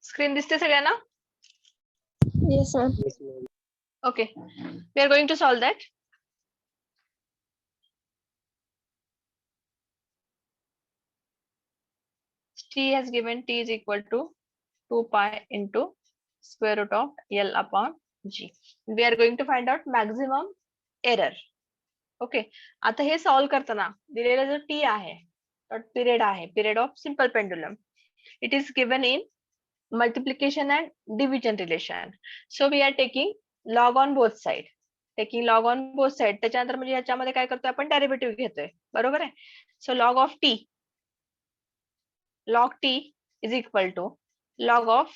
Screen दिसते सगळ्यांना? Yes, ma'am. Okay, we are going to solve that. T has given T is equal to 2 pi into square root of L upon G. We are going to find out maximum error. Okay, आता हे solve करताना दिलेला जो T आहे तो period आहे, period of simple pendulum. It is given in multiplication and division relation. So we are taking log on both side. Taking log on both side. त्याच्यानंतर म्हणजे ह्याच्यामध्ये काय करतोय आपण डेरिव्हेटिव्ह घेतोय, बरोबर आहे. सो log of t is equal to log of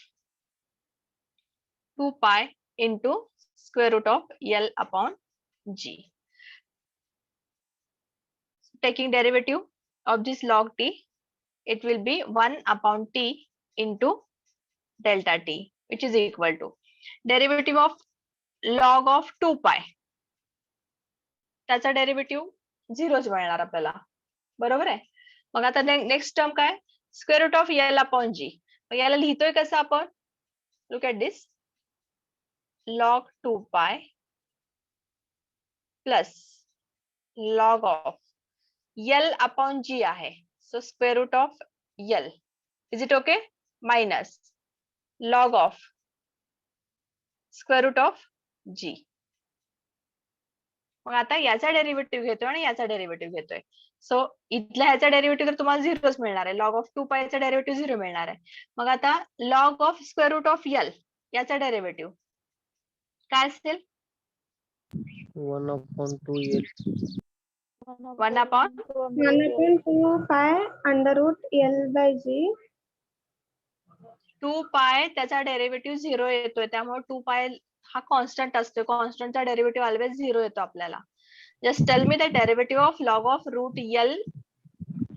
2 pi into square root of L upon G. Taking derivative of this log t, it will be 1 upon t into delta t, which is equal to derivative of log of 2 pi. त्याचा derivative 0च मिळणार आपल्याला, बरोबर आहे. मग आता next term काय, square root of L upon G. मग याला लिहितोय कसं आपण, look at this, log 2 pi plus log of L upon G आहे, so square root of L, is it okay, minus log of square root of G. मग आता याचा derivative घेतोय आणि याचा डेरिव्हेटिव्ह घेतोय. सो इथल्या ह्याचा डेरिव्हेटिव्ह तर तुम्हाला 0च मिळणार आहे. लॉग ऑफ 2 पाय चा डेरिव्हेटिव्ह 0 मिळणार आहे. मग आता log of square root of L याचा डेरिव्हेटिव्ह काय असेल, 1/2L. 1 upon 1/2 pi under root L by G. 2 pi त्याचा डेरिव्हेटिव्ह 0 येतोय, त्यामुळे 2 पाय हा कॉन्स्टंट असतो. कॉन्स्टंटचा डेरिव्हेटिव्ह ऑलवेज 0 येतो आपल्याला. Just tell me the derivative of log of root L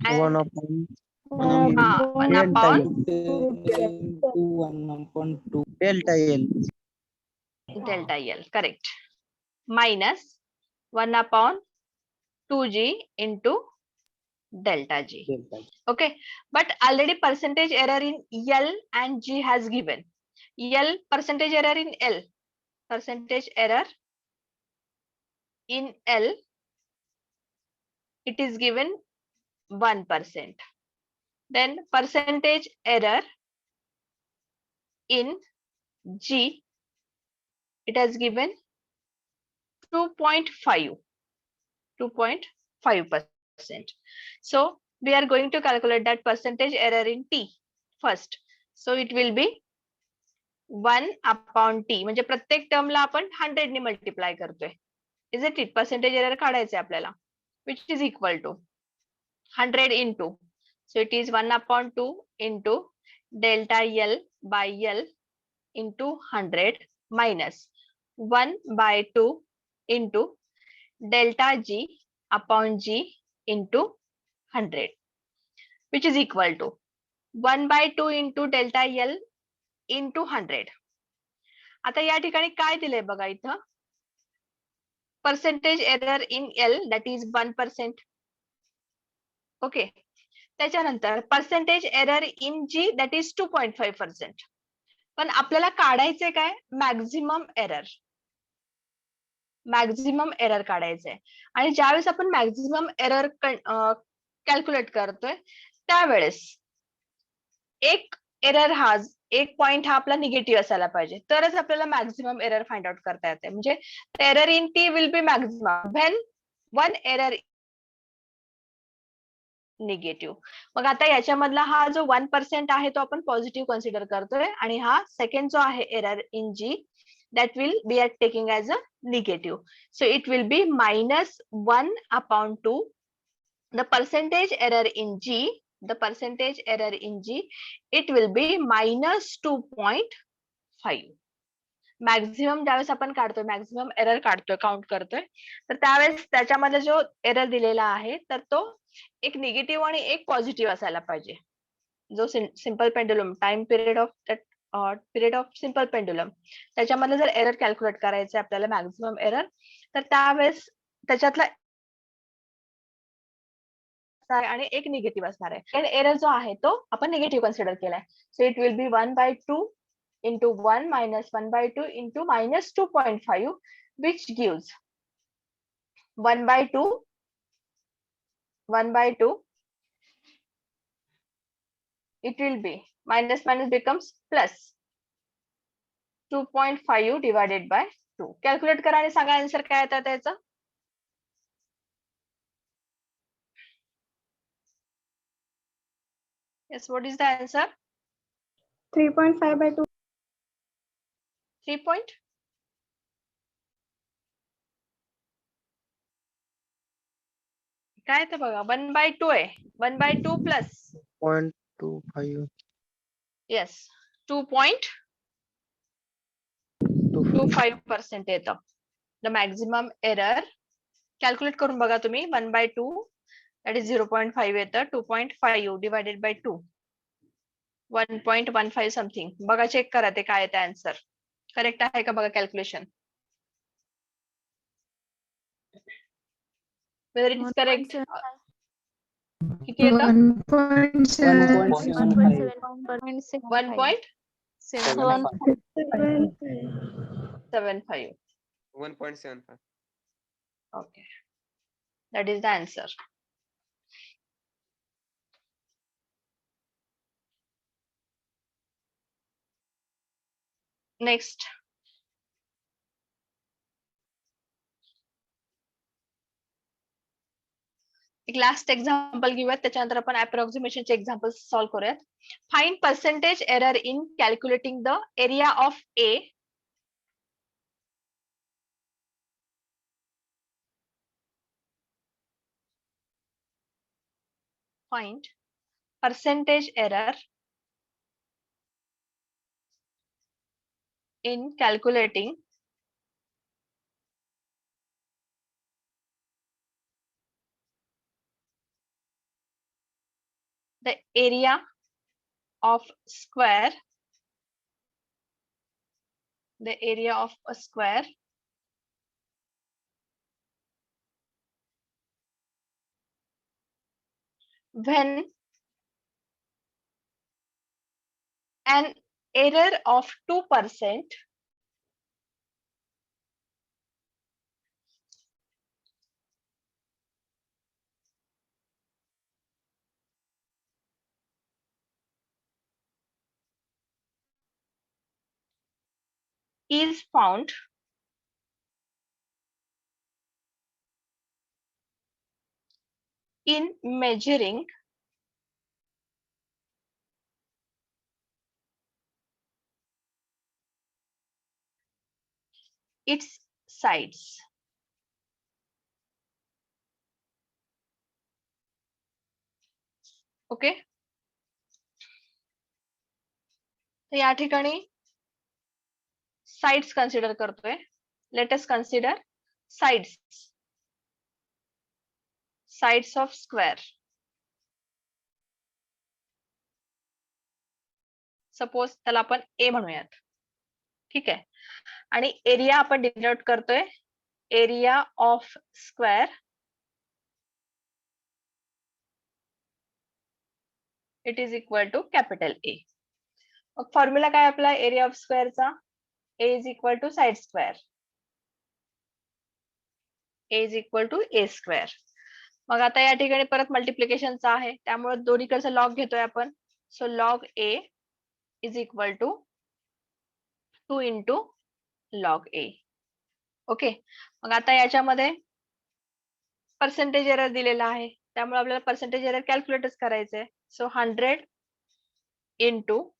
and 1 upon delta L. delta L, correct, minus 1 upon 2G into delta G. Okay, but already percentage error in L and G has given. Percentage error in L, percentage error in L, it is given 1%. Then percentage error in G, it has given 2.5%. So we are going to calculate that percentage error in T first. So it will be 1 upon T, म्हणजे प्रत्येक टर्मला आपण 100 ने multiply करतोय. Is it it, percentage error काढायचे आपल्याला, which is equal to 100 into, so it is 1 upon 2 into delta L by L into 100 minus 1 by 2 into delta G upon G into 100, which is equal to 1 by 2 into delta L into 100. आता या ठिकाणी काय दिलंय बघा इथं, percentage error in L that is 1%. Okay, त्याच्यानंतर percentage error in G that is 2.5%. पण आपल्याला काढायचे काय, मॅक्झिमम एरर. मॅक्झिमम एरर काढायचंय. आणि ज्यावेळेस आपण मॅक्झिमम एरर कॅल्क्युलेट करतोय त्यावेळेस एक एरर हा, एक पॉइंट हा आपला निगेटिव्ह असायला पाहिजे, तरच आपल्याला मॅक्झिमम एरर फाइंड आउट करता येते. म्हणजे error in T will be maximum when one error negative. मग आता याच्यामधला हा जो 1% आहे तो आपण पॉझिटिव्ह कन्सिडर करतोय, आणि हा सेकंड जो आहे error in G, that will be at taking as a negative. So it will be minus 1 upon 2. The percentage error in G, it will be minus 2.5. Maximum ज्यावेळेस आपण काढतोय, मॅक्झिमम एरर काढतोय, count करतोय, तर त्यावेळेस त्याच्यामध्ये जो एरर दिलेला आहे तर तो एक निगेटिव्ह आणि एक पॉझिटिव्ह असायला पाहिजे. जो simple pendulum time period of simple pendulum, त्याच्यामध्ये जर एरर कॅल्क्युलेट करायचे आपल्याला मॅक्झिमम एरर, तर त्यावेळेस त्याच्यातला असणार आहे आणि एक निगेटिव्ह असणार आहे. एरर जो आहे तो आपण निगेटिव्ह कन्सिडर केलाय. सो it will B 1/2 into 1 minus 1/2 into minus 2.5, which gives 1/2 it will be minus minus becomes plus 2.5 divided by 2. Calculate करा आणि सांगा आन्सर काय येतं त्याचं. Yes, what is the answer? 3.5 by 2. 3 point. काय ते बघा 1/2 आहे. 1/2 plus 0.25 yes 2.25% येतं. The maximum error कॅल्क्युलेट करून बघा तुम्ही 1/2 that is 0.5 येतं. 2.5 divided by 2 1.15 समथिंग. बघा चेक करा ते काय येतं आन्सर. करेक्ट आहे का बघा calculation. Whether it is correct. किती येतं? 1.75. 1.75. Okay, that is the answer. Next. एक लास्ट एक्झाम्पल घेऊयात, त्याच्यानंतर आपण अप्रॉक्सिमेशनचे एक्झाम्पल सॉल्व्ह करूयात. Find percentage error in calculating the area of A find percentage error in calculating the area of square, the area of a square when an error of 2% is found in measuring its sides. Okay, तर या ठिकाणी sides consider करतोय. Let us consider sides of square. Suppose त्याला आपण ए म्हणूयात. ठीक आहे, आणि एरिया आपण डिनोट करतोय area of square it is equal to capital A. मग फॉर्म्युला काय आपला एरिया ऑफ स्क्वेअरचा? A is equal to side square, A is equal to A square. मग आता या ठिकाणी परत मल्टिप्लिकेशनचा आहे, त्यामुळे दोन्हीकडचा लॉग घेतोय आपण. So log A is equal to 2 into log A. Okay, मग आता याच्यामध्ये पर्सेंटेज एरर दिलेला आहे, त्यामुळे आपल्याला पर्सेंटेज एरर कॅल्क्युलेटच करायचंय. सो 100 इंटू,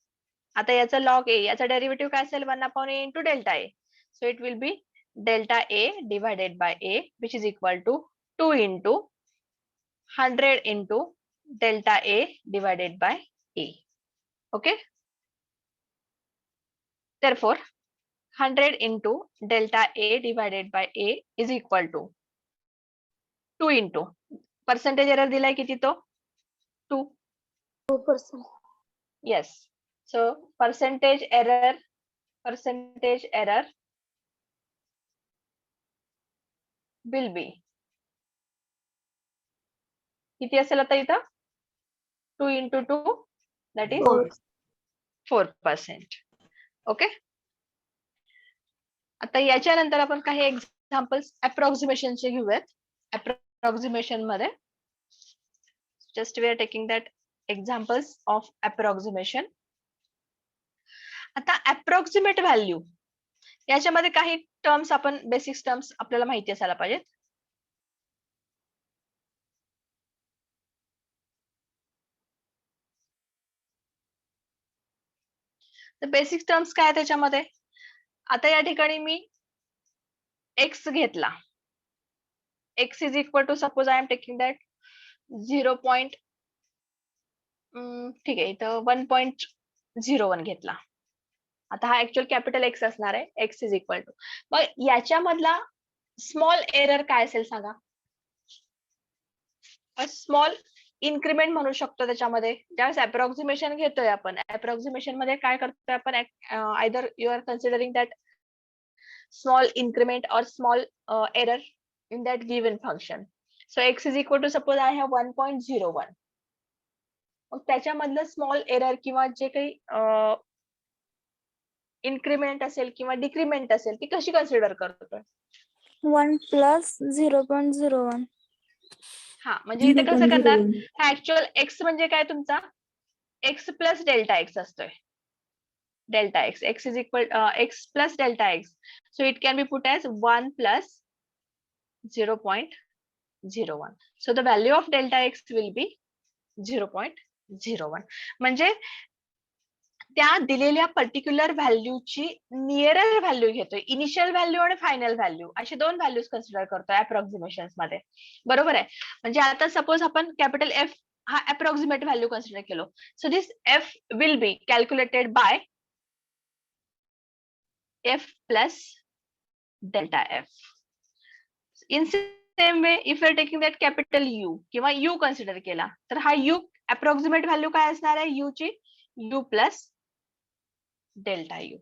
आता याचा लॉग ए, याचा डेरिव्हेटिव्ह काय असेल 1/a into delta a. So it will be delta a divided by a which is equal to 2 into 100 into delta a divided by a. Okay, therefore 100 into delta A divided by A is equal to 2 into percentage error दिलाय किती तो 2%. Yes, so percentage error will be किती असेल आता इथं 2 into 2 that is 4%. Okay. आता याच्यानंतर आपण काही एक्झाम्पल्स अप्रॉक्सिमेशनचे घेऊयात. अप्रॉक्सिमेशन मध्ये just we are taking that examples of approximation. आता अप्रॉक्सिमेट व्हॅल्यू याच्यामध्ये काही टर्म्स आपण बेसिक टर्म्स आपल्याला माहिती असायला पाहिजेत. तर बेसिक टर्म्स काय त्याच्यामध्ये, आता या ठिकाणी मी एक्स घेतला. X is equal to suppose I am taking that 0. ठीक आहे, इथं 1.01 घेतला. आता हा ऍक्च्युअल कॅपिटल एक्स असणार आहे. एक्स इज इक्वल टू, मग याच्यामधला स्मॉल एरर काय असेल सांगा. स्मॉल इन्क्रीमेंट म्हणू शकतो त्याच्यामध्ये. ज्यावेळेस अप्रॉक्सिमेशन घेतोय आपण, अप्रॉक्सिमेशन मध्ये काय करतोय आपण, either you are considering that small increment or small error in that given function. So x is equal to suppose I have 1.01. मग त्याच्यामधलं स्मॉल एरर किंवा जे काही इन्क्रीमेंट असेल किंवा डिक्रीमेंट असेल ती कशी कन्सिडर करतोय. 1 plus 0.01. हा, म्हणजे इथे कसं करणार, हा ऍक्च्युअल एक्स म्हणजे काय तुमचा एक्स प्लस डेल्टा एक्स असतोय. Delta x, x is equal x plus delta x. So it can be put as 1 plus 0.01. So the value of delta x will be 0.01. म्हणजे त्या दिलेल्या पर्टिक्युलर व्हॅल्यूची nearer value घेतोय. Initial value आणि final value असे दोन values consider करतोय approximation मध्ये. बरोबर आहे. म्हणजे आता सपोज आपण कॅपिटल एफ हा अप्रॉक्सिमेट व्हॅल्यू कन्सिडर केलो. So this F will be calculated by F plus delta F. In same way if you are taking that capital U किंवा यू कन्सिडर केला तर हा यू अप्रॉक्सिमेट व्हॅल्यू काय असणार आहे you ची, यू प्लस डेल्टा यू.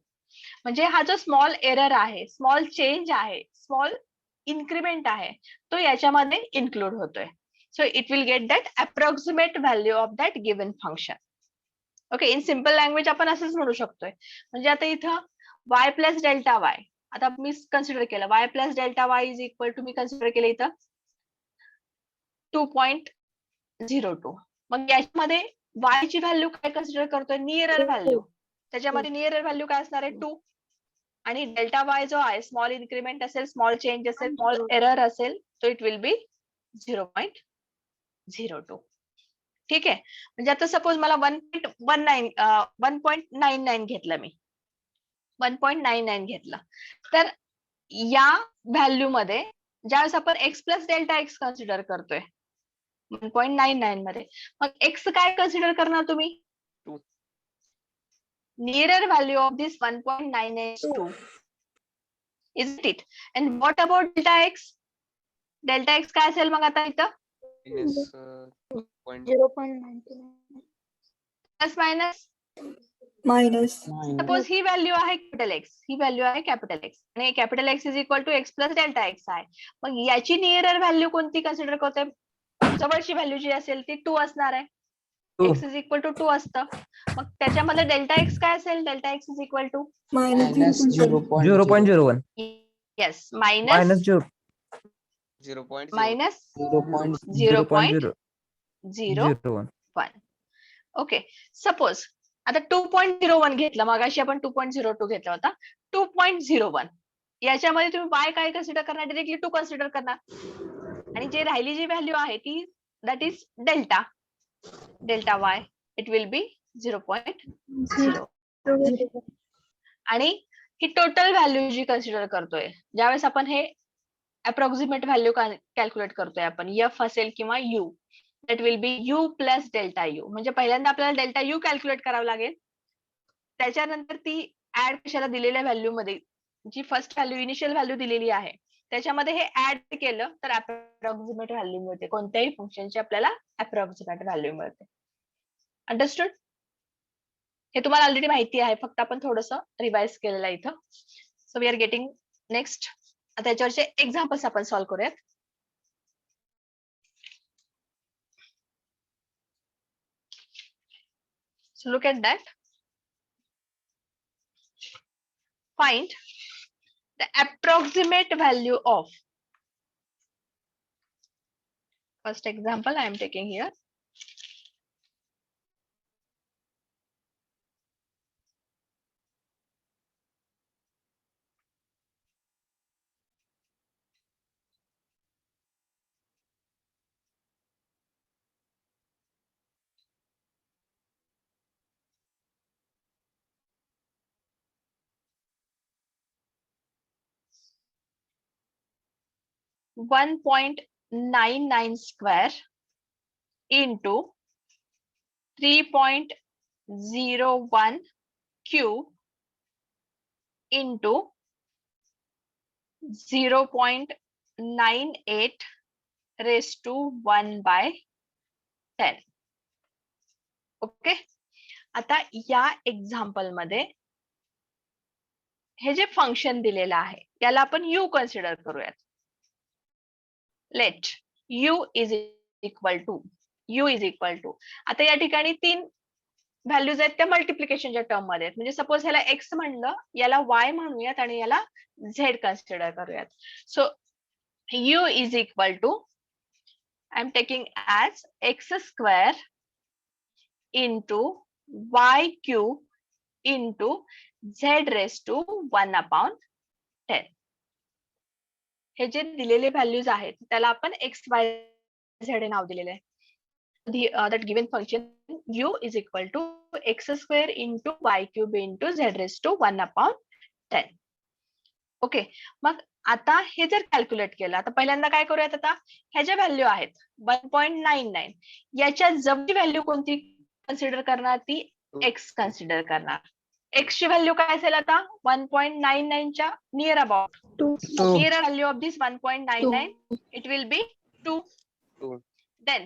म्हणजे हा जो स्मॉल एरर आहे, स्मॉल चेंज आहे, स्मॉल इन्क्रीमेंट आहे तो याच्यामध्ये इन्क्लूड होतोय. सो it will get that approximate value of that given function. Okay, in simple language आपण असंच म्हणू शकतोय. म्हणजे आता इथं y प्लस डेल्टा वाय, आता मी कन्सिडर केलं y plus delta y is equal to, मी कन्सिडर केलं इथं 2.02. मग याच्यामध्ये y ची व्हॅल्यू काय कन्सिडर करतोय, नियरर व्हॅल्यू. त्याच्यामध्ये नियरर व्हॅल्यू काय असणार आहे 2, आणि डेल्टा वाय जो आहे स्मॉल इन्क्रीमेंट असेल, स्मॉल चेंज असेल, स्मॉल एरर असेल, तो इट विल बी 0.02. ठीक आहे. म्हणजे आता सपोज मला 1.99 घेतलं, मी 1.99 घेतलं, तर या व्हॅल्यू मध्ये ज्यावेळेस आपण x plus delta x consider करतोय 1.99 मध्ये, मग एक्स काय कन्सिडर करणार तुम्ही, nearer value of this 1.982 is it. And what about delta x, delta x काय असेल मग आता इथं प्लस मायनस सपोज ही व्हॅल्यू आहे कॅपिटल एक्स, ही व्हॅल्यू आहे कॅपिटल एक्स, आणि capital X is equal to x plus delta x आहे. मग याची नियरर व्हॅल्यू कोणती कन्सिडर करतोय, जवळची व्हॅल्यू जी असेल ती 2 असणार आहे. एक्स इज इक्वल टू 2 असतं. मग त्याच्यामध्ये डेल्टा एक्स काय असेल, delta x is equal to -0.01. Yes, minus 0.01. Okay, suppose आता 2.01 घेतला, मगाशी आपण 2.02 घेतला होता. 2.01 याच्यामध्ये तुम्ही y काय कन्सिडर करणार, डायरेक्टली 2 कन्सिडर करणार, आणि जे राहिली जी व्हॅल्यू आहे ती that is delta, delta y it will B 0.0. आणि ही टोटल व्हॅल्यू जी कन्सिडर करतोय, ज्यावेळेस आपण हे अप्रॉक्सिमेट व्हॅल्यू कॅल्क्युलेट करतोय आपण, एफ असेल किंवा you, that will B you plus delta U. म्हणजे पहिल्यांदा आपल्याला डेल्टा यू कॅल्क्युलेट करावं लागेल, त्याच्यानंतर ती ऍड कशाला दिलेल्या व्हॅल्यू मध्ये, जी फर्स्ट व्हॅल्यू इनिशियल व्हॅल्यू दिलेली आहे त्याच्यामध्ये हे ऍड केलं तर अप्रॉक्सिमेट व्हॅल्यू मिळते. कोणत्याही फंक्शनची आपल्याला अप्रॉक्सिमेट व्हॅल्यू मिळते. अंडरस्टूड? हे तुम्हाला ऑलरेडी माहिती आहे, फक्त आपण थोडंसं रिवाइज केलेलं आहे इथं. So we are getting next. आता याच्यावरचे एक्झाम्पल्स आपण सॉल्व्ह करूयात. So look at that. Find the approximate value of, first example I am taking here. (1.99 square into 3.01 cube into 0.98 raised to 1/10. Okay. आता या एक्झाम्पल मध्ये हे जे फंक्शन दिलेलं आहे त्याला आपण u कन्सिडर करूयात. Let u is equal to आता या ठिकाणी 3 व्हॅल्यूज आहेत त्या मल्टिप्लिकेशनच्या टर्म मध्ये आहेत. म्हणजे सपोज ह्याला x म्हणलं, याला y म्हणूयात आणि याला z कन्सिडर करूयात. So u is equal to I am taking as x square into y cube into z raised to 1/10. हे जे दिलेले व्हॅल्यूज आहेत त्याला आपण x y z हे नाव दिलेले आहे. That given function u is equal to x square into y cube into z raised to 1/10. Okay. मग आता हे जर कॅल्क्युलेट केलं, आता पहिल्यांदा काय करूयात, आता ह्या ज्या व्हॅल्यू आहेत 1.99 याच्या जवळची व्हॅल्यू कोणती कन्सिडर करणार, ती x कन्सिडर करणार. x ची व्हॅल्यू काय असेल आता 1.99 च्या near about. Nearer value of this 1.99 it will be 2. Then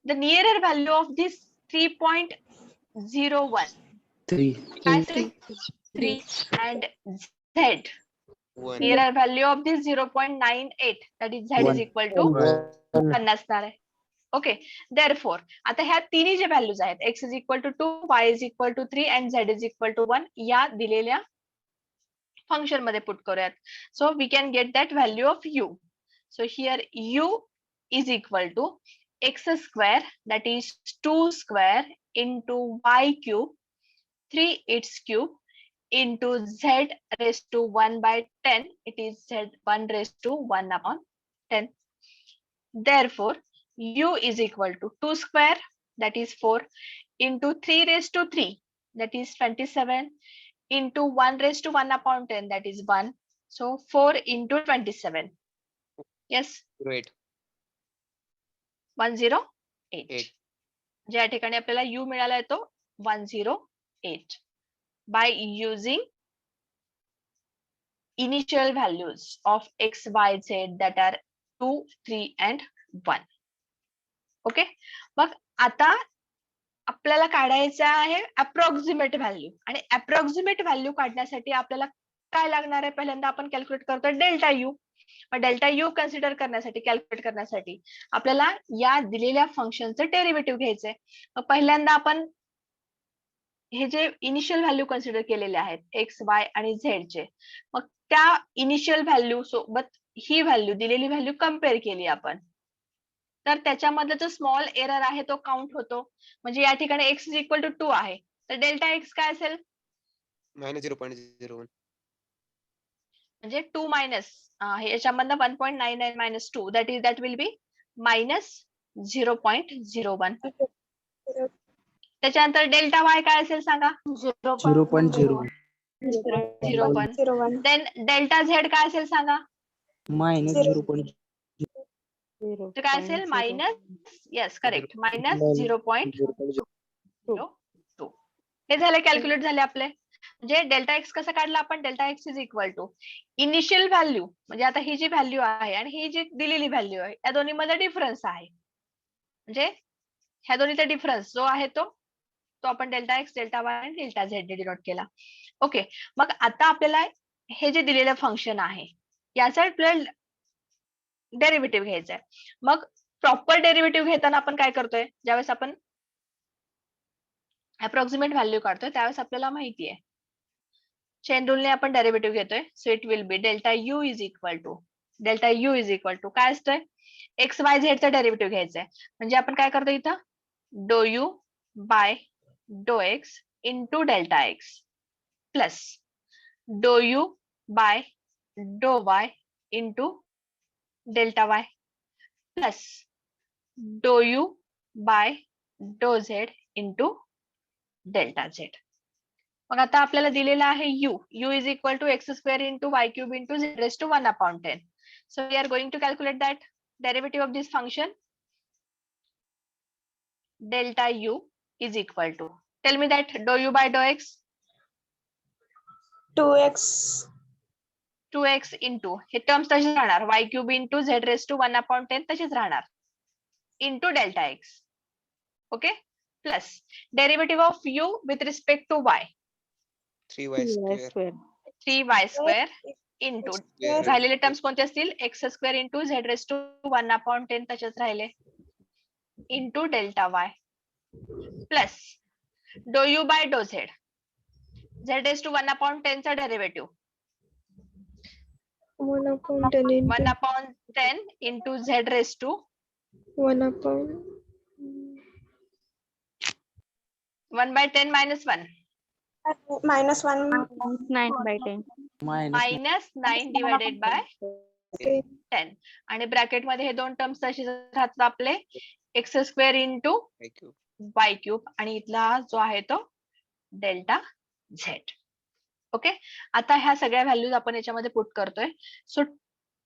the nearer value of this 3.01 3. काय असेल 3 and z nearer value of this 0.98 that is z is 1. equal to 1 असणार आहे. ओके. Therefore आता ह्या तिन्ही जे व्हॅल्यूज आहेत x is equal to 2, y is equal to 3 and z is equal to 1 या दिलेल्या फंक्शन मध्ये पुट करूयात. So we can get that value of u. So here u is equal to x square that is 2 square into y cube 3 its cube into z raised to 1/10. It is z1 raised to 1/10. Therefore u is equal to 2 square that is 4 into 3 raised to 3 that is 27 into 1 raised to 1/10 that is 1. So 4 into 27. Yes. Great. 108. ज्या ठिकाणी आपल्याला u मिळाला तो 108 by using initial values of x, y, z that are 2, 3 and 1. Okay. मग आता आपल्याला काढायचं आहे अप्रॉक्सिमेट व्हॅल्यू, आणि अप्रॉक्सिमेट व्हॅल्यू काढण्यासाठी आपल्याला काय लागणार आहे, पहिल्यांदा आपण कॅल्क्युलेट करतो delta U. Delta U consider करण्यासाठी, कॅल्क्युलेट करण्यासाठी आपल्याला या दिलेल्या फंक्शनचं डेरिव्हेटिव्ह घ्यायचंय. मग पहिल्यांदा आपण हे जे इनिशियल व्हॅल्यू कन्सिडर केलेले आहेत एक्स, वाय आणि झेड चे, मग त्या इनिशियल व्हॅल्यू सोबत ही व्हॅल्यू दिलेली व्हॅल्यू कम्पेअर केली आपण, तर त्याच्यामधला जो स्मॉल एरर आहे तो काउंट होतो. म्हणजे या ठिकाणी x इज इक्वल टू 2 आहे, तर डेल्टा एक्स काय असेल -0.01. म्हणजे 2 मायनस याच्यामधनं 1.99 मायनस 2 दॅट विल बी -0.01. त्याच्यानंतर डेल्टा वाय काय असेल सांगा 0.01. 0.01. देन डेल्टा झेड काय असेल सांगा, -0.02. तर काय असेल मायनस, येस करेक्ट, मायनस 0.02. हे झाले, कॅल्क्युलेट झाले आपले. म्हणजे डेल्टा एक्स कसं काढला आपण, delta x is equal to initial value, म्हणजे आता ही जी व्हॅल्यू आहे आणि ही जी दिलेली व्हॅल्यू आहे या दोन्ही मध्ये डिफरन्स आहे, म्हणजे ह्या दोन्हीचा डिफरन्स जो आहे तो आपण डेल्टा एक्स, डेल्टा वाय आणि डेल्टा झेड ने डिनोट केला. ओके. मग आता आपल्याला हे जे दिलेलं फंक्शन आहे याचा आपल्याला डेरिव्हेटिव्ह घ्यायचा आहे. मग प्रॉपर डेरिव्हेटिव्ह घेताना आपण काय करतोय, ज्यावेळेस आपण अप्रॉक्सिमेट व्हॅल्यू काढतोय त्यावेळेस आपल्याला माहिती आहे चेन रूलने आपण डेरिव्हेटिव्ह घेतोय. So it will be delta you is equal to काय असतंय एक्स वाय झेडचं डेरिव्हेटिव्ह घ्यायचंय. म्हणजे आपण काय करतो इथं do you by dough X into delta X plus do you by do Y into delta Y plus do you by do Z into delta Z. मग आता आपल्याला दिलेलं आहे U is equal to X square into Y cube into Z raise to 1/10. So we are going to calculate that derivative of this function. Delta you is equal to tell me that do you by dough X 2x 2x into हे terms तसेच राहणार Y cube into Z raise to 1/10 तसेच राहणार into delta X. Okay plus derivative of U with respect to Y 3y square 3y square into square राहिलेले terms कोणते असतील X square into Z raise to 1/10 तसेच राहिले into delta Y plus do you by do Z Z raise to 1/10 चा derivative 1/10 into 1/10 into Z raise to 1/10 1/10 minus 1 -1 9/10. minus 9 divided by 10 आणि bracket मध्ये हे दोन terms तसेच राहतात आपले x square into y cube. वाय cube आणि इथला जो आहे तो डेल्टा झेड. ओके आता ह्या सगळ्या व्हॅल्यूज आपण याच्यामध्ये पुट करतोय. So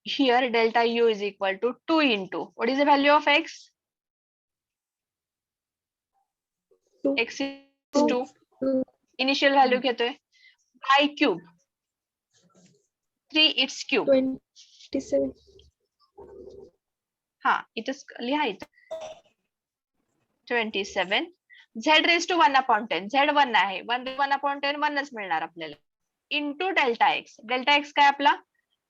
here delta you is equal to 2 into what is the value of x x is 2 initial value घेतोय वाय क्यूब 3 इट्स क्यूब 27 हा इथेच लिहा इथं 27 झेड रेस टू 1/10 झेड 1 आहे 1/10 1च मिळणार आपल्याला इंटू डेल्टा एक्स काय आपला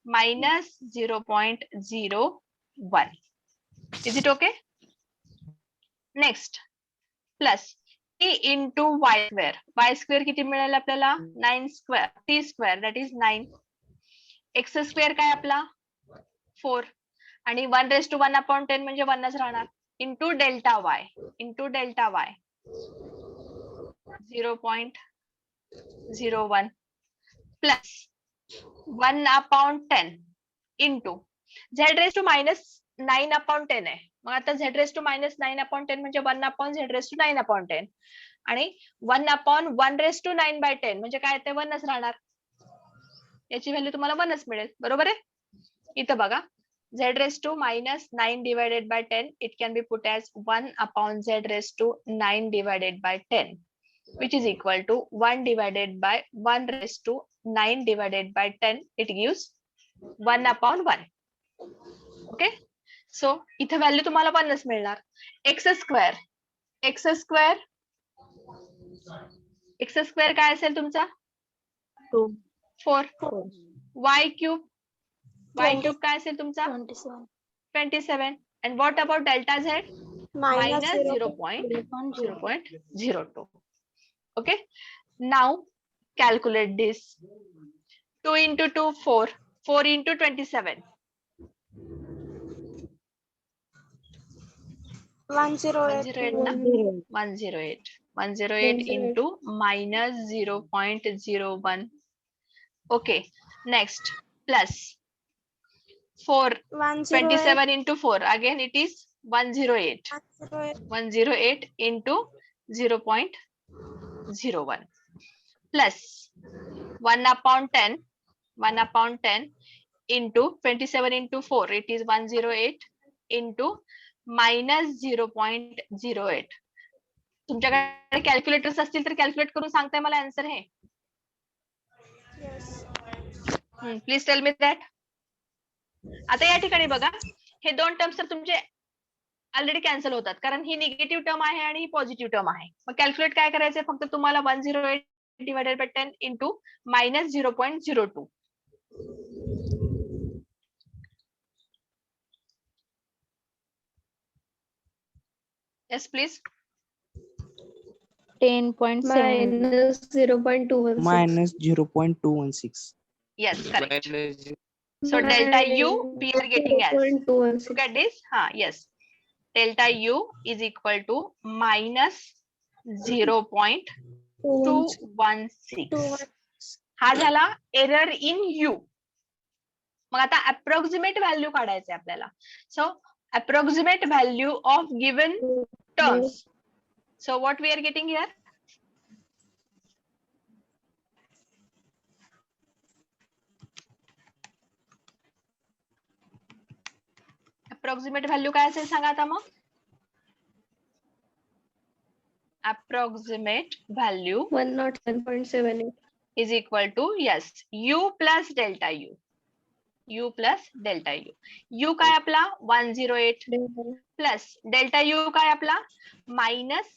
-0.01 is it okay. Next plus T into Y square किती मिळेल आपल्याला 9 square T square that is 9 x square काय आपला 4 आणि 1 रेस टू 1/10 म्हणजे 1च राहणार into delta y 0.01 plus 1/10 into Z raise to -9/10 आहे. मग आता झेड रेस टू -9/10 म्हणजे 1/z रेस टू 9/10 आणि 1/1 रेस टू 9/10 म्हणजे काय ते 1च राहणार. याची व्हॅल्यू तुम्हाला 1च मिळेल बरोबर आहे. इथं बघा z raised to -9 divided by 10 it can be put as 1/z raised to 9 divided by 10 which is equal to 1 divided by 1 raised to 9 divided by 10 it gives 1/1. Okay so इथे व्हॅल्यू तुम्हाला 1च मिळणार. X square काय असेल तुमचा 4 वाय cube काय असेल तुमचा 27 and what about delta z -0.02. okay now calculate this 2 into 2 4 into 27 108 ना 108 into -0.01. okay next plus 4 27 into 4 again it is 108 into 0.01 plus 1/10 into 27 into 4 it is 108 into -0.08. तुमच्याकडे कॅल्क्युलेटर्स असतील तर कॅल्क्युलेट करून सांगताय मला आन्सर हे प्लीज टेल मी दॅट. आता या ठिकाणी बघा हे दोन टर्म्स तर तुमचे ऑलरेडी कॅन्सल होतात कारण ही निगेटिव्ह टर्म आहे आणि ही पॉझिटिव्ह टर्म आहे. मग कॅल्क्युलेट काय करायचंय फक्त तुम्हाला 108 divided by 10 into -0.02. Yes please 10.7. minus 0.216. minus 0.216. Yes, correct. Minus So delta U we are getting as, 0.216. look at this. Yes, delta U is equal to minus 0.216. हा झाला error in you. मग आता approximate value काढायचे आपल्याला. So approximate value of given terms. So what we are getting here? Approximate value काय असेल सांगा आता मग. Approximate value 107.78. is equal to, yes, u plus delta u. u plus delta u. u काय आपला 108 plus delta u काय आपला minus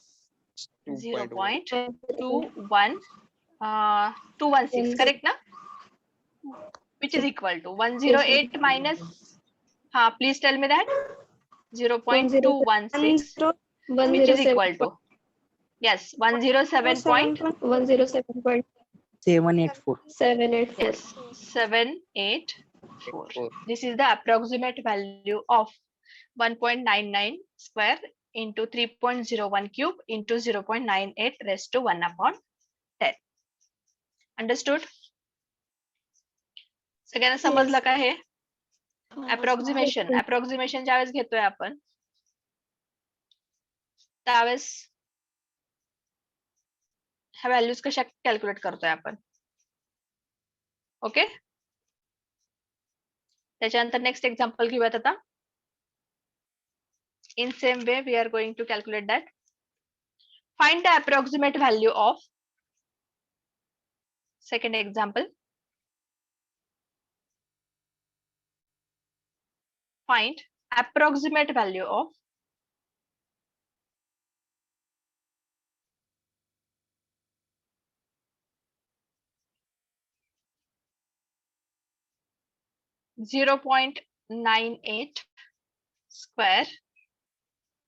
0.216, correct ना? Which is equal to 108 minus, please tell me that. 0.216, which is equal to, yes, 107.784. 784. Yes, 784. This is the approximate value of 1.99 square into 3.01 cube into 0.98 raised to 1/10. Understood? सगळ्यांना समजलं का हे? Approximation ज्यावेळेस घेतोय आपण त्यावेळेस ह्या values कशा कॅल्क्युलेट करतोय आपण. ओके, त्याच्यानंतर नेक्स्ट एक्झाम्पल घेऊयात आता. In same way we are going to calculate that. Find the approximate value of, second example, find approximate value of .98 square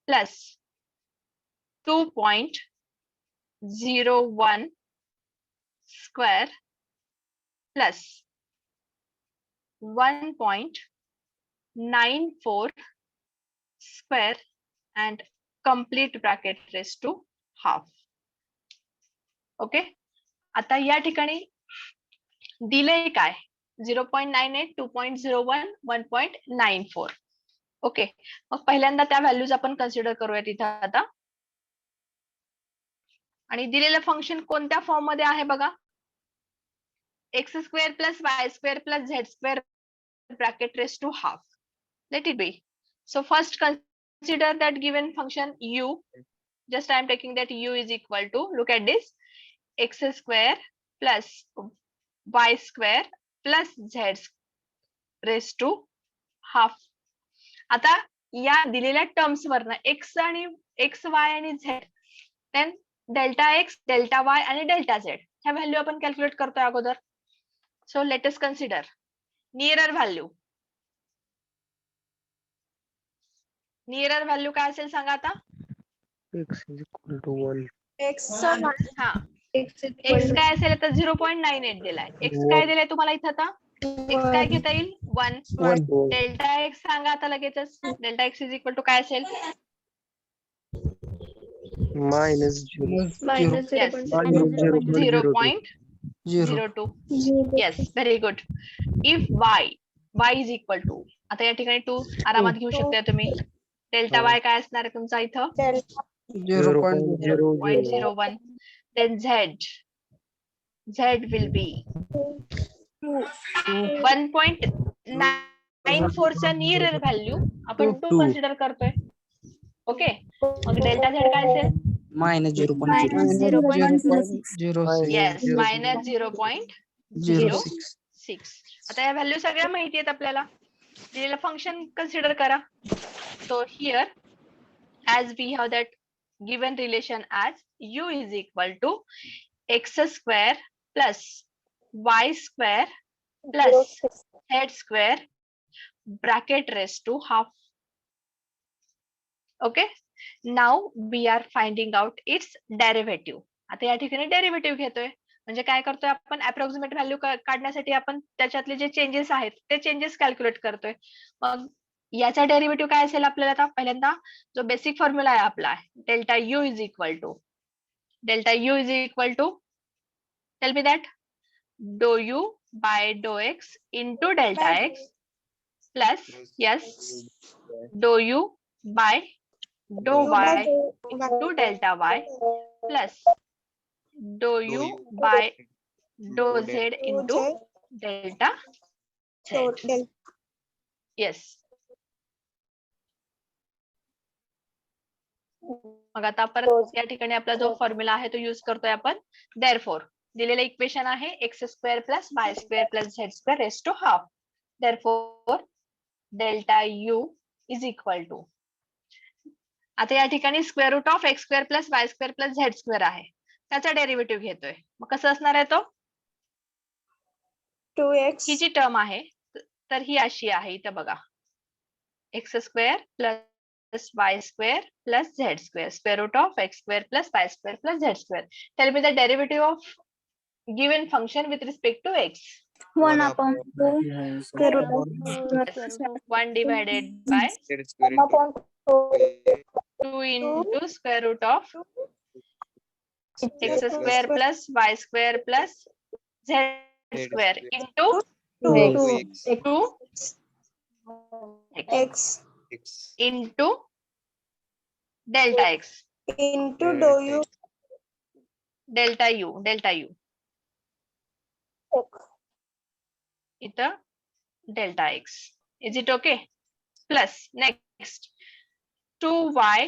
plus 2.01 square plus 1.94 square and complete bracket raised to half. Okay, आता या ठिकाणी दिलंय काय 0.98, 2.01, 1.94. Okay, मग पहिल्यांदा त्या values आपण consider करूयात इथं आता. आणि दिलेलं फंक्शन कोणत्या फॉर्म मध्ये आहे बघा. X square plus y square plus z square bracket raised to half. Let it be. So first consider that given function u. Just I am taking that u is equal to, look at this, x square plus y square plus z raised to half. आता या दिलेल्या terms वरनं x आणि x y आणि z, then delta x, delta y आणि delta z ह्या value आपण calculate करतोय अगोदर. So let us consider nearer value. Nearer value काय असेल सांगा आता. X is equal to 1. X x काय असेल आता 0.98 दिलाय. x काय दिलाय तुम्हाला इथं आता. x काय घेता येईल 1. डेल्टा x सांगा आता लगेचच. Delta x is equal to काय असेल. Minus minus Yes. 0.02. Yes, very good. If y is equal to, आता या ठिकाणी 2 आरामात घेऊ शकता तुम्ही. डेल्टा y काय असणार आहे तुमचा इथं 0.01. Then z will be 1.94 चा नियरर व्हॅल्यू आपण 2 कन्सिडर करतोय. ओके, मग डेल्टा z काय असेल minus 0.06. Yes minus 0.06. आता या व्हॅल्यू सगळ्या माहिती आहेत आपल्याला. दिलेलं फंक्शन कन्सिडर करा. So here as we have that given relation as u is equal to x square plus y square plus z square bracket raised to half. Okay, now we are finding out its derivative. आता या ठिकाणी derivative घेतोय म्हणजे काय करतोय आपण approximate value काढण्यासाठी आपण त्याच्यातले जे चेंजेस आहेत ते चेंजेस कॅल्क्युलेट करतोय. मग याचा डेरिव्हेटिव्ह काय असेल आपल्याला आता पहिल्यांदा जो बेसिक फॉर्म्युला आहे आपला delta you is equal to tell me that do you by dough X into delta X plus yes do you by do Y into delta Y plus do you by do Z into delta Z. Yes. मग आता परत या ठिकाणी आपला जो formula आहे तो use करतोय आपण. देअरफॉर दिलेलं इक्वेशन आहे x square plus y square plus z square raised to half. Therefore delta you is equal to, आता या ठिकाणी square root of x square plus y square plus z square आहे त्याचा derivative घेतोय. मग कसं असणार आहे तो, 2x ही जी टर्म आहे तर ही अशी आहे इथं बघा x square plus y square plus z square square root of x square plus y square plus z square. Tell me the derivative of given function with respect to x. 1 upon 2 square root of 1 divided by Z square into 2 into square root of x square plus y square plus z square into 2x 2 x x into delta x into dou u delta u इथं delta x. Is it okay? Plus next 2y,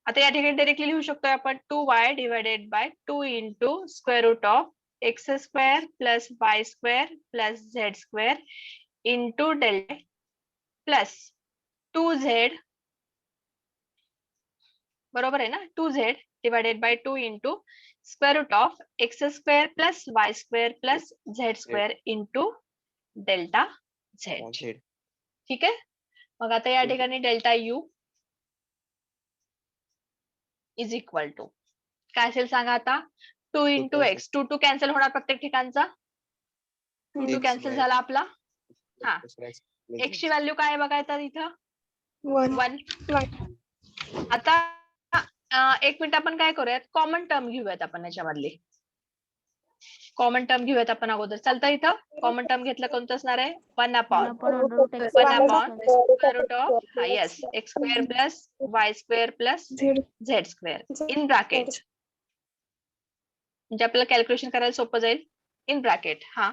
आता या ठिकाणी directly लिहू शकतो आपण 2y divided by 2 into square root of x square plus y square plus z square into delta plus 2z, बरोबर आहे ना, 2z divided by 2 into square root of x square plus y square plus z square into delta z. Z ठीक आहे. मग आता या ठिकाणी delta you is equal to काय असेल सांगा आता 2 इंटू एक्स 2 कॅन्सल होणार प्रत्येक ठिकाणचा 2 कॅन्सल झाला आपला. हा. एक्स ची व्हॅल्यू काय आहे बघायचं इथं 1. आता एक मिनिट आपण काय करूयात कॉमन टर्म घेऊयात आपण याच्यामधली कॉमन टर्म घेऊयात आपण अगोदर. चालतं इथं कॉमन टर्म घेतलं कोणतं असणार आहे 1 अपॉन स्क्वेअर रूट ऑफ हा yes x square plus y square plus z square in bracket, म्हणजे आपल्याला कॅल्क्युलेशन करायला सोपं जाईल. इन ब्रॅकेट हा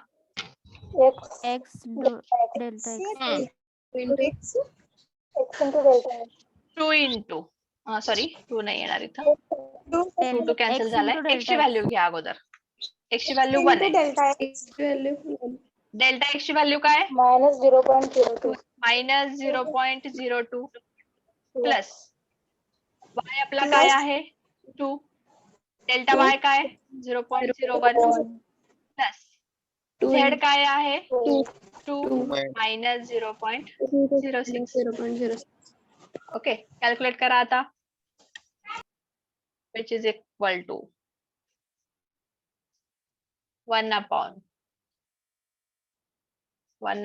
x delta x 2 into sorry 2 नाही येणार इथं 2 कॅन्सल झालाय. एक्स ची व्हॅल्यू घ्या अगोदर. एक्स ची व्हॅल्यू 1 आहे. delta x value delta x ची व्हॅल्यू काय मायनस 0.02 प्लस वाय आपला काय आहे 2 डेल्टा वाय काय 0.01 प्लस झेड काय आहे 2 मायनस 0.06. ओके कॅल्क्युलेट करा आता which is equal to 1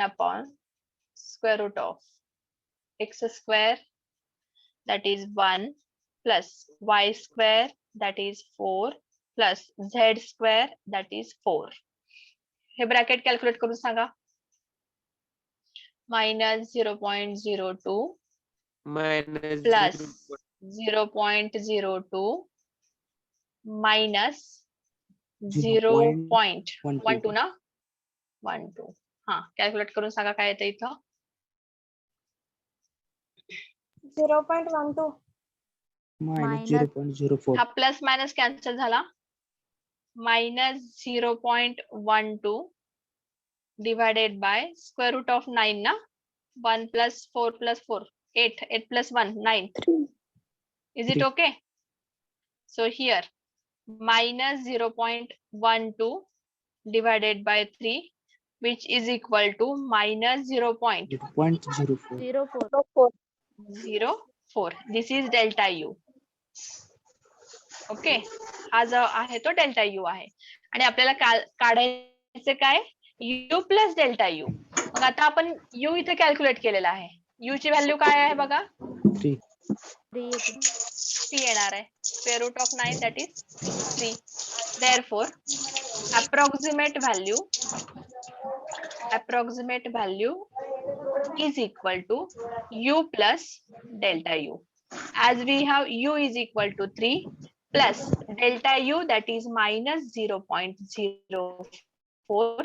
upon square root of x square that is 1 plus y square that is 4 plus z square that is 4. हे bracket calculate करून सांगा. Minus 0.02 minus plus 0.02 minus 0.12 ना 12. हा calculate करून सांगा काय येतं इथं 0.12 minus Minus 0.04. हा प्लस मायनस कॅन्सल झाला. Minus 0.12 divided by square root of 9 ना 1 plus 4 plus 4 8 8 plus 1 9. Is it 3. Okay? So here minus 0.12 divided by 3 which is equal to minus 0.04. 04 0.04. This is delta U. Okay, हा जो आहे तो delta U आहे आणि आपल्याला काढायचे काय, यू प्लस डेल्टा यू. मग आता आपण यू इथे कॅल्क्युलेट केलेला आहे. यू ची व्हॅल्यू काय आहे बघा, 3. 3 येणार आहे. Square root of 9 that is 3. Therefore, approximate value is equal to u plus delta u. As we have u is equal to 3 plus delta u that is minus 0.04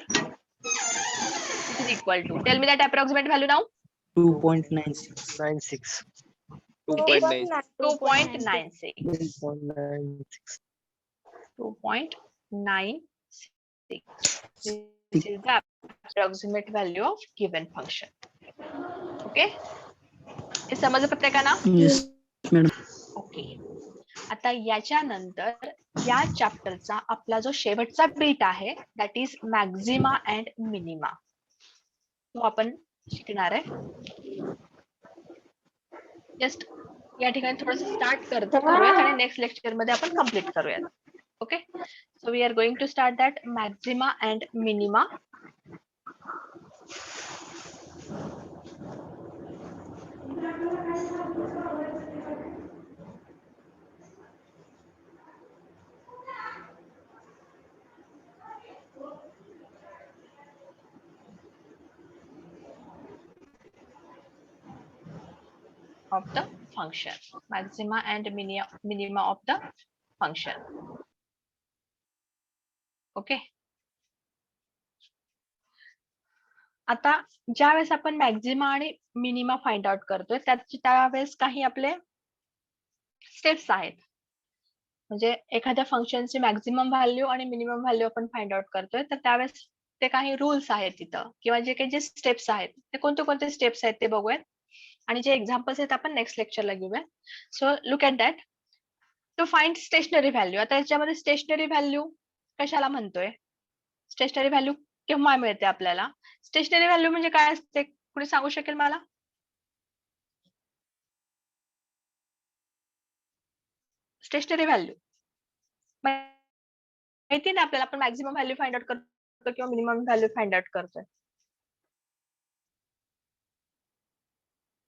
is equal to. Tell me that approximate value now. 2.96. 96. It is 2.96. 2.96. 2.96. 2.96. This is the approximate value of given function. Okay, हे समजलं प्रत्येकाला? Yes, madam. Okay, आता याच्यानंतर या चॅप्टरचा आपला जो शेवटचा beat आहे that is Maxima and minima, तो आपण शिकणार आहे. जस्ट या ठिकाणी थोडस स्टार्ट करूयात आणि नेक्स्ट लेक्चर मध्ये आपण कम्प्लीट करूयात. Okay, so we are going to start that maxima and minima. Of the function, maxima and minima of the function. Okay, आता ज्या वेळेस आपण मॅक्झिमा आणि मिनिमा फाइंड आउट करतोय त्यावेळेस काही आपले स्टेप्स आहेत. म्हणजे एखाद्या फंक्शनची मॅक्झिमम व्हॅल्यू आणि मिनिमम व्हॅल्यू आपण फाइंड आउट करतोय तर त्यावेळेस ते काही रूल्स आहेत तिथं, किंवा जे काही जे स्टेप्स आहेत ते कोणते कोणते स्टेप्स आहेत ते बघूयात आणि जे एक्झाम्पल्स आहेत आपण नेक्स्ट लेक्चरला घेऊया. So look at that. To find stationary value, आता याच्यामध्ये स्टेशनरी व्हॅल्यू कशाला म्हणतोय, स्टेशनरी व्हॅल्यू केव्हा मिळते आपल्याला, स्टेशनरी व्हॅल्यू म्हणजे काय असते, कुणी सांगू शकेल मला? स्टेशनरी व्हॅल्यू माहिती ना आपल्याला, आपण मॅक्झिमम व्हॅल्यू फाइंड आउट करतो किंवा मिनिमम व्हॅल्यू फाइंड आउट करतोय.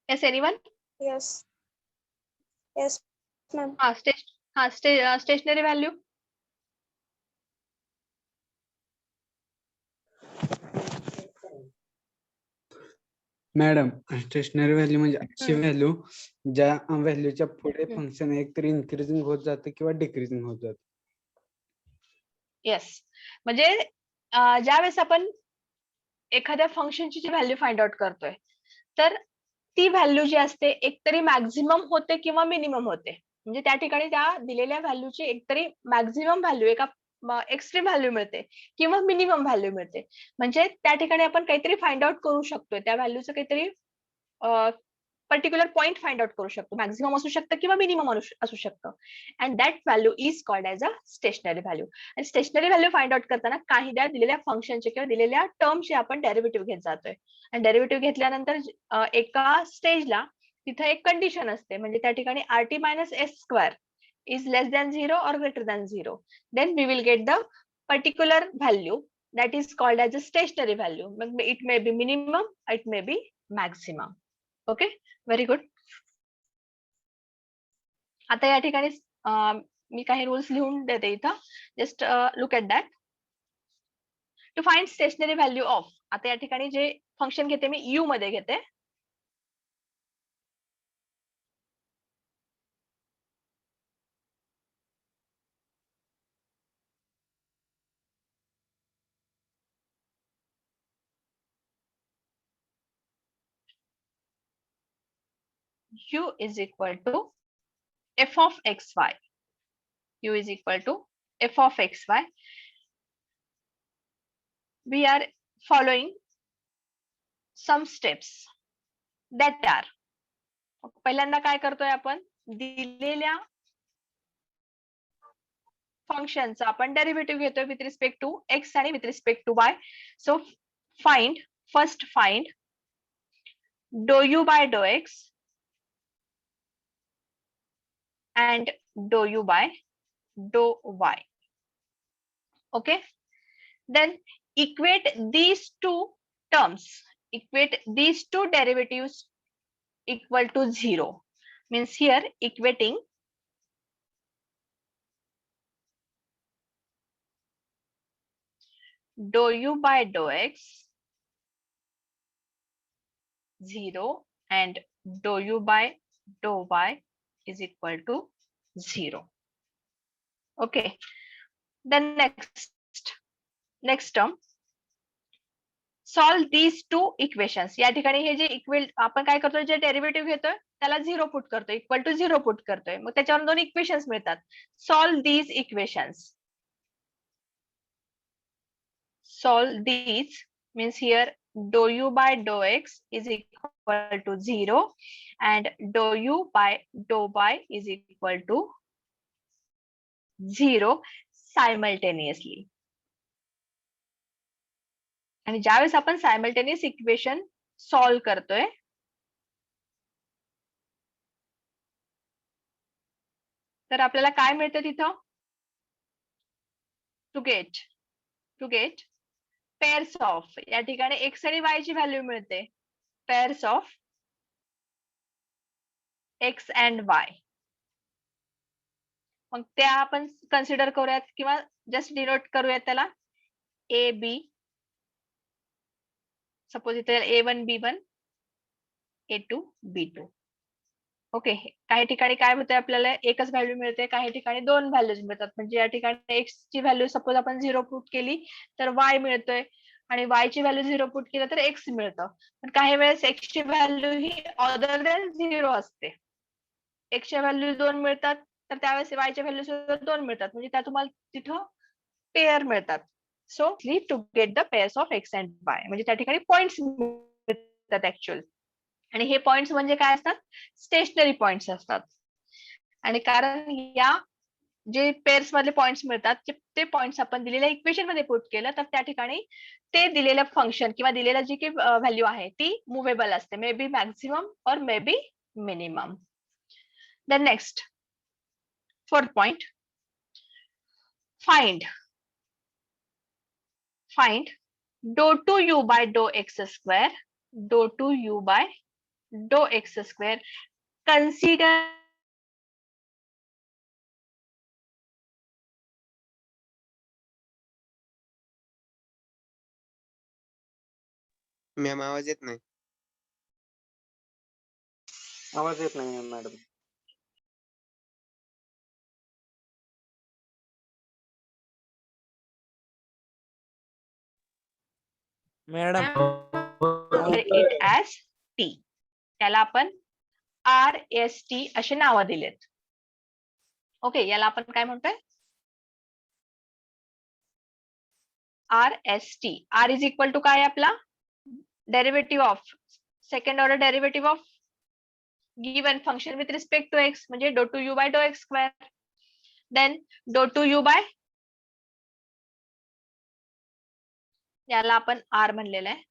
Yes anyone? Yes. Yes, ma'am. Stationary value madam, stationary value म्हणजे अशी व्हॅल्यू ज्या व्हॅल्यूच्या पुढे फंक्शन एकतर इन्क्रीजिंग होत जातं किंवा डिक्रीजिंग होत जातं. येस, म्हणजे ज्या वेळेस आपण एखाद्या फंक्शनची जी व्हॅल्यू फाइंड आउट करतोय तर ती व्हॅल्यू जी असते एकतरी मॅक्झिमम होते किंवा मिनिमम होते. म्हणजे त्या ठिकाणी त्या दिलेल्या व्हॅल्यूची एकतरी मॅक्झिमम व्हॅल्यू एका एक्स्ट्रीम व्हॅल्यू मिळते किंवा मिनिमम व्हॅल्यू मिळते. म्हणजे त्या ठिकाणी आपण काहीतरी फाइंड आउट करू शकतोय, त्या व्हॅल्यूचं काहीतरी पर्टिक्युलर पॉइंट फाइंड आउट करू शकतो. मॅक्झिमम असू शकतं किंवा मिनिमम असू शकतं. And that value is called as a stationary value. आणि स्टेशनरी व्हॅल्यू फाइंड आउट करताना काही त्या दिलेल्या फंक्शनचे किंवा दिलेल्या टर्मचे आपण डेरिव्हेटिव्ह घेत जातोय. आणि डेरिव्हेटिव्ह घेतल्यानंतर एका स्टेजला तिथे एक कंडिशन असते, म्हणजे त्या ठिकाणी RT minus s square is less than 0 or greater than 0. Then we will get the particular value that is called as a stationary value. It may be minimum, it may be maximum. Okay, very good. आता या ठिकाणी मी काही rules लिहून देते इथं, just look at that. To find stationary value of, आता या ठिकाणी जे फंक्शन घेते मी यू मध्ये घेते. u is equal to f of xy. u is equal to f of xy. We are following some steps that are, पहिल्यांदा काय करतोय आपण, दिलेल्या फंक्शनचा आपण डेरिव्हेटिव्ह घेतोय विथ रिस्पेक्ट टू एक्स आणि with respect to y. So first find dou you by dough x and dou u by dou y. Okay. Then equate these two terms, equate these two derivatives equal to 0. Means here equating dou u by dou x 0 and dou u by dou y is equal to 0. Okay. Then next term, solve these two equations. या ठिकाणी हे J equal आपण काय करतोय, जे derivative घेतोय त्याला 0 put करतोय, equal to 0 put करतोय, मग त्याच्यावरून दोन इक्वेशन्स मिळतात. Solve these equations. Solve these means here dou u by dou x is equal to 0 and dou u by dou y is equal to 0 simultaneously. आणि ज्यावेळेस आपण सायमल्टेनियस इक्वेशन सॉल्व करतोय तर आपल्याला काय मिळतं तिथं, टू गेट पेअर्स ऑफ, या ठिकाणी एक्स आणि वाय ची व्हॅल्यू मिळते, पेअर्स ऑफ एक्स अँड वाय. मग त्या आपण कन्सिडर करूयात किंवा जस्ट डिनोट करूयात त्याला ए बी. सपोज इथे A1 B1 A2 B2. Okay. काही ठिकाणी काय होतंय, आपल्याला एकच व्हॅल्यू मिळते, काही ठिकाणी दोन व्हॅल्यूज मिळतात. म्हणजे या ठिकाणी एक्स ची व्हॅल्यू सपोज आपण 0 पुट केली तर वाय मिळतोय आणि वाय ची व्हॅल्यू 0 पुट केलं तर एक्स मिळतं. पण काही वेळेस एक्स ची व्हॅल्यू ही अदर दॅन 0 असते. एक्स च्या व्हॅल्यू 2 मिळतात तर त्यावेळेस वाय च्या व्हॅल्यू सुद्धा 2 मिळतात, म्हणजे त्या तुम्हाला तिथं पेअर मिळतात. So to get the pairs of X and Y, म्हणजे त्या ठिकाणी पॉइंट्स मिळतात ऍक्च्युअल. आणि हे पॉइंट्स म्हणजे काय असतात, स्टेशनरी पॉइंट्स असतात. आणि कारण या जे पेअर्स मधले पॉइंट्स मिळतात ते पॉइंट्स आपण दिलेल्या इक्वेशन मध्ये पुट केलं तर त्या ठिकाणी ते दिलेलं फंक्शन किंवा दिलेला जी काही व्हॅल्यू आहे ती मुव्हेबल असते, मे बी मॅक्सिमम और may be minimum. Then next fourth point, find dou 2u by dou x square, dou 2u by dou x square. Consider ma'am आवाज येत नाही. आवाज येत नाही madam. Madam it as t. त्याला आपण RST अशी नावं दिलेत. ओके, याला आपण काय म्हणतोय, RST. R is equal to काय आपला derivative of second order derivative of given function with respect to x, म्हणजे dou 2u by dou x square. Then dou 2u by, याला आपण R म्हणलेलं आहे.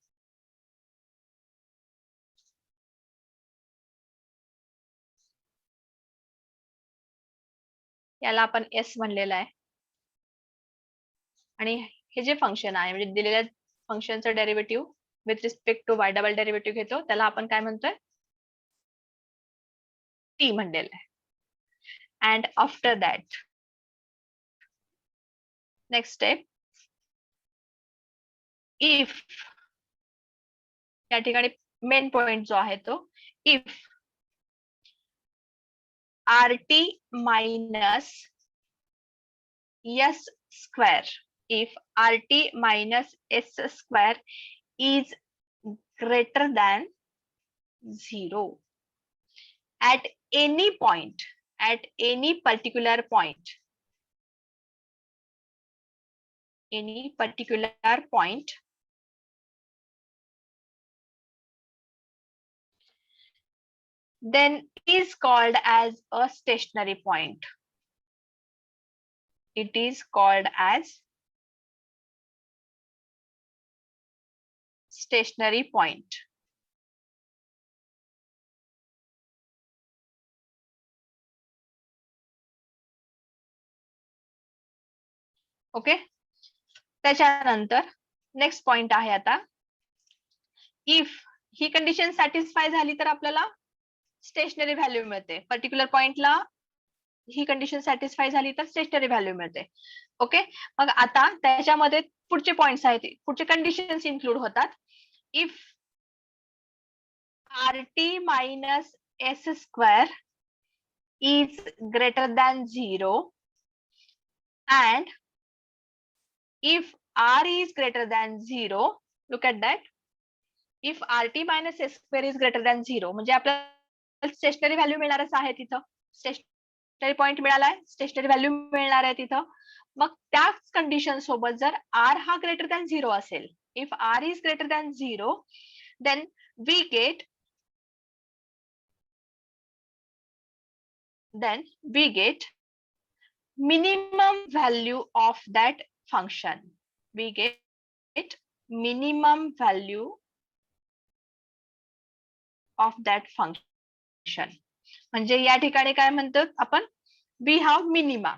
याला आपण S म्हणलेलं आहे. आणि हे जे फंक्शन आहे म्हणजे दिलेल्या फंक्शनचं derivative with respect to Y double derivative घेतो त्याला आपण काय म्हणतोय, टी म्हणलेलं आहे. And after that next step, if, या ठिकाणी मेन पॉइंट जो आहे तो if RT minus S square, if RT minus S square is greater than 0 at any point, at any particular point, any particular point, then is called as a stationary point. It is called as stationary point. Okay. त्याच्यानंतर next point आहे आता, if he condition satisfy झाली तर आपल्याला stationery value मिळते. Particular पॉइंटला ही condition satisfy झाली तर स्टेशनरी व्हॅल्यू मिळते. ओके. मग आता त्याच्यामध्ये पुढचे पॉइंट्स आहेत, पुढचे कंडिशन्स इन्क्लूड होतात. If RT minus S square is greater than 0 and if R is greater than 0, look at that. If RT minus S square is greater than 0, म्हणजे आपल्याला स्टेशनरी व्हॅल्यू मिळणारच आहे तिथं. स्टेशनरी पॉइंट मिळालाय, stationery value मिळणार आहे तिथं. मग त्याच condition सोबत जर R हा ग्रेटर दॅन 0 असेल, if R is greater than 0, then we get minimum value of that function. We get minimum value of that function. म्हणजे या ठिकाणी काय म्हणतो आपण, we have minima.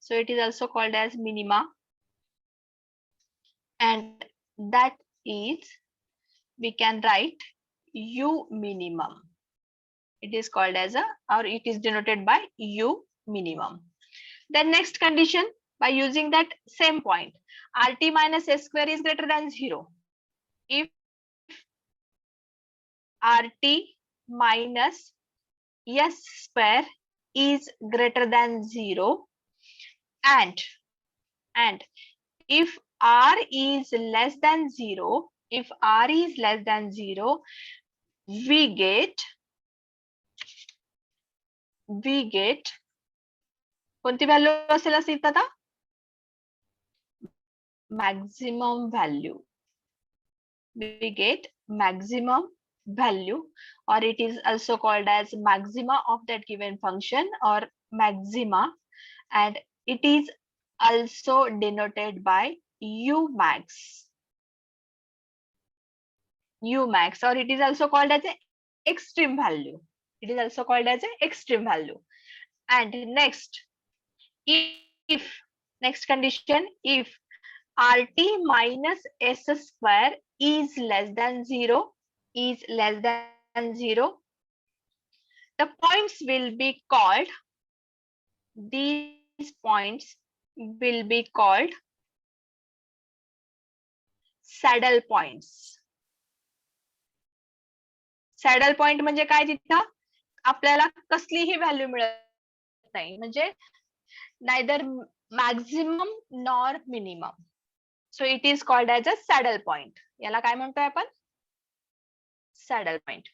So it is also called as minima, and that is, we can write u minimum. It is called as or it is denoted by u minimum. Then next condition, by using that same point, RT minus S square is greater than 0. If RT minus S square is greater than 0 and if R is less than 0, we get कोणती value असेल असं इथं आता, maximum value. We get maximum value, or it is also called as maxima of that given function, or maxima, and it is also denoted by umax, or it is also called as extreme value. And next, next condition, if RT minus S square is less than 0, the points will be called, these points will be called saddle points. Saddle point म्हणजे काय, तिथं आपल्याला कसलीही value मिळत नाही, म्हणजे neither maximum nor minimum. So it is called as a saddle point. याला काय म्हणतोय आपण, सॅडल पॉइंट.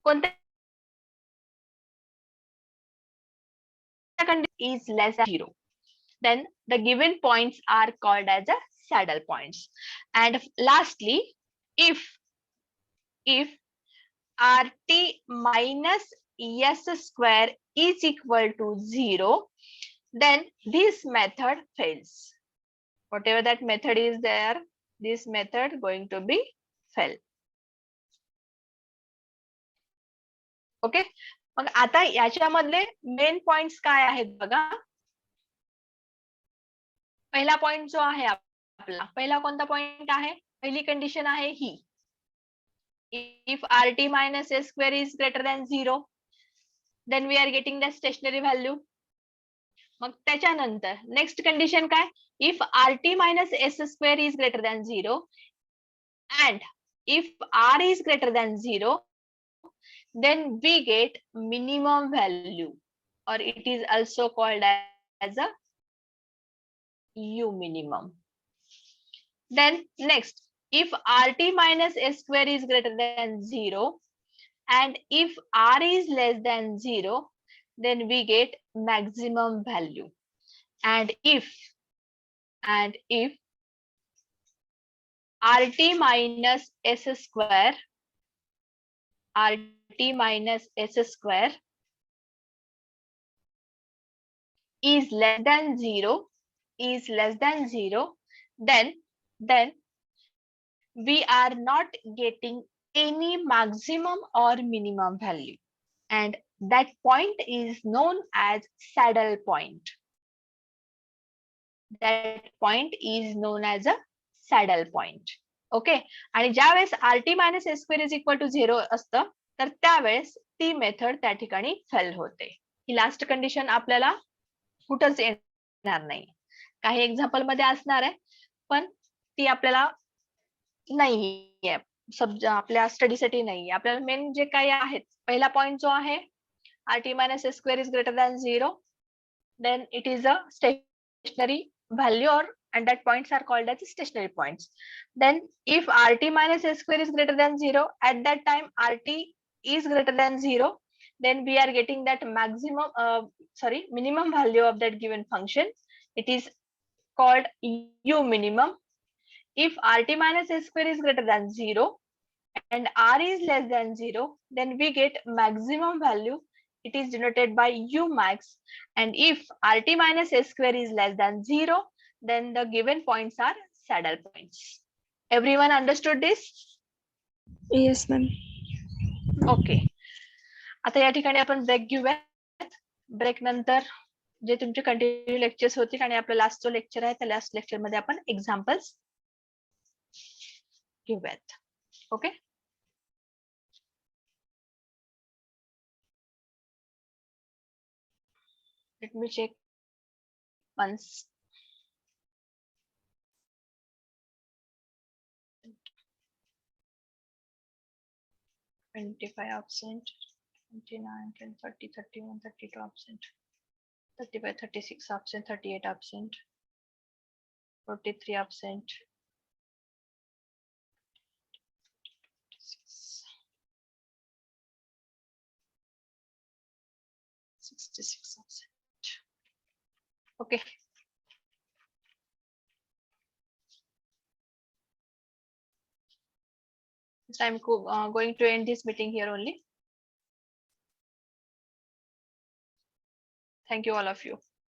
कोणत्या condition is less than 0, then the given points are called as a saddle points. And lastly, if RT minus S square is equal to 0, then this method fails. Whatever that method is there, this method going to be fail. Okay. मग आता याच्यामधले main points काय आहेत बघा. पहिला point जो आहे आपला, पहिला कोणता पॉइंट आहे, पहिली कंडिशन आहे ही, if RT minus S square is greater than 0, then we are getting the stationary value. मग त्याच्यानंतर नेक्स्ट कंडिशन काय, if RT minus S square is greater than 0 and if R is greater than 0, then we get minimum value, or it is also called as a u minimum. Then next, if RT minus S square is greater than 0 and if R is less than 0, then we get maximum value. And if RT minus S square is less than 0, then we are not getting any maximum or minimum value. And that point is known as saddle point. That point is known as a saddle point. ओके, आणि ज्या वेळेस RT minus s square is equal to 0 असतं तर त्यावेळेस ती method त्या ठिकाणी फेल होते. ही लास्ट कंडिशन आपल्याला कुठंच येणार नाही. काही एक्झाम्पल मध्ये असणार आहे पण ती आपल्याला नाहीये, आपल्या स्टडीसाठी नाही. आपल्याला मेन जे काही आहेत, पहिला पॉइंट जो आहे RT minus S square is greater than 0, then it is a stationary value, or and that points are called as stationary points. Then if RT minus S square is greater than 0, at that time RT is greater than 0, then we are getting that minimum value of that given function. It is called U minimum. If RT minus S square is greater than 0 and R is less than 0, then we get maximum value. It is denoted by U max. And if RT minus S square is less than 0, then the given points are saddle points. Everyone understood this? Yes, ma'am. Okay. आता या ठिकाणी आपण break घेऊयात. Break नंतर जे तुमचे continue lectures होतील आणि आपला लास्ट जो लेक्चर आहे त्या लास्ट लेक्चर मध्ये आपण एक्झाम्पल्स घेऊयात. Okay. Let me check once. $25 absent, 29, 10, 30, 31, 32 absent, 35, 36 absent, 38 absent, 43 absent, 66 absent. Okay. So I'm going to end this meeting here only. Thank you all of you.